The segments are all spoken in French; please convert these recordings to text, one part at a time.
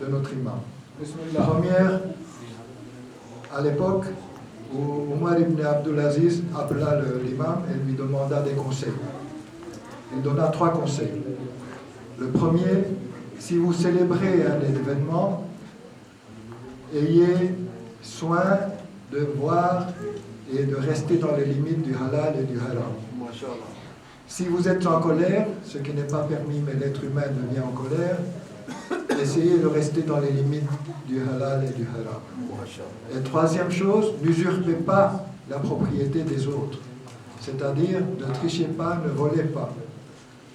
de notre imam. Première, à l'époque où Omar ibn Abdulaziz appela l'imam et lui demanda des conseils. Il donna 3 conseils. Le premier, si vous célébrez un événement, ayez soin de voir et de rester dans les limites du halal et du haram. Si vous êtes en colère, ce qui n'est pas permis, mais l'être humain devient en colère, essayez de rester dans les limites du halal et du haram. Et troisième chose, n'usurpez pas la propriété des autres. C'est-à-dire, ne trichez pas, ne volez pas.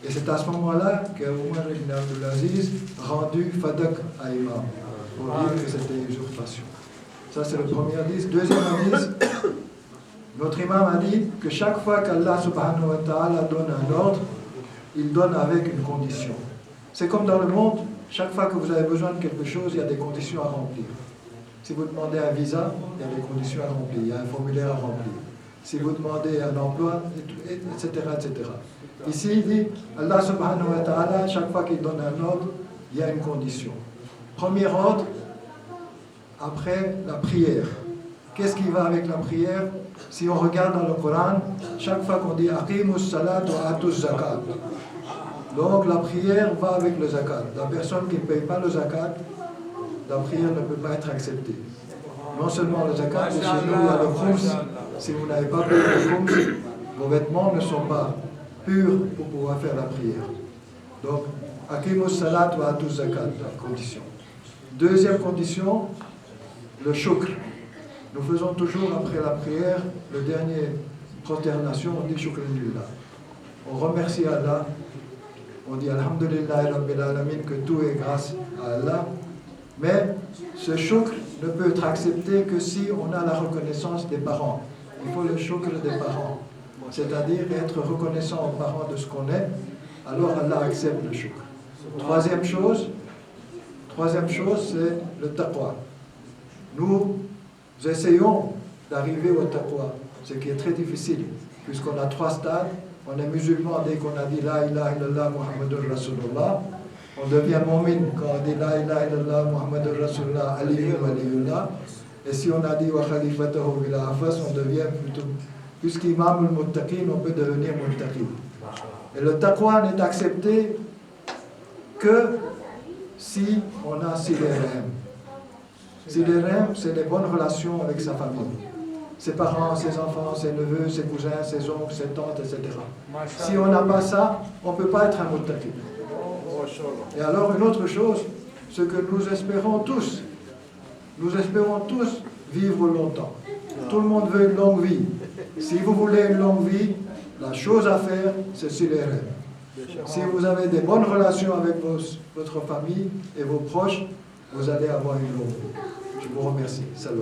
Et c'est à ce moment-là qu'Omar ibn Abdulaziz rendu fadak à imam, pour dire que c'était usurpation. Ça, c'est le premier hadith. Deuxième hadith, notre imam a dit que chaque fois qu'Allah subhanahu wa ta'ala donne un ordre, il donne avec une condition. C'est comme dans le monde, chaque fois que vous avez besoin de quelque chose, il y a des conditions à remplir. Si vous demandez un visa, il y a des conditions à remplir, il y a un formulaire à remplir. Si vous demandez un emploi, etc., etc. Ici, il dit, Allah subhanahu wa ta'ala, chaque fois qu'il donne un ordre, il y a une condition. Premier ordre, après la prière. Qu'est-ce qui va avec la prière? Si on regarde dans le Coran, chaque fois qu'on dit Aqimus salat wa atuz zakat. Donc la prière va avec le zakat. La personne qui ne paye pas le zakat, la prière ne peut pas être acceptée. Non seulement le zakat, mais chez nous il y a le khums. Si vous n'avez pas payé le khums, vos vêtements ne sont pas purs pour pouvoir faire la prière. Donc, Aqimus salat wa atuz zakat, la condition. Deuxième condition, le shukr. Nous faisons toujours après la prière, le dernier prosternation, on dit shukran lillah. On remercie Allah, on dit alhamdulillah rabbil alamin, que tout est grâce à Allah. Mais ce shukr ne peut être accepté que si on a la reconnaissance des parents. Il faut le shukr des parents, c'est-à-dire être reconnaissant aux parents de ce qu'on est, alors Allah accepte le shukr. Troisième chose, c'est le taqwa. Nous essayons d'arriver au taqwa, ce qui est très difficile, puisqu'on a 3 stades. On est musulman dès qu'on a dit La ilaha illallah Muhammadur Rasulullah. On devient mu'min quand on dit La ilaha illallah Muhammadur Rasulullah Aliyun waliyullah. Et si on a dit Wa khalifatahu bila afas, on devient plutôt, puisqu'imam al-muttaqin, on peut devenir muttaqin. Et le taqwa n'est accepté que si on a sidérem. Sidérem, c'est les bonnes relations avec sa famille. Ses parents, ses enfants, ses neveux, ses cousins, ses oncles, ses tantes, etc. Si on n'a pas ça, on ne peut pas être un muttaqi. Et alors une autre chose, ce que nous espérons tous vivre longtemps. Tout le monde veut une longue vie. Si vous voulez une longue vie, la chose à faire, c'est sidérem. Si vous avez des bonnes relations avec votre famille et vos proches, vous allez avoir une longue vie. Je vous remercie. Salut.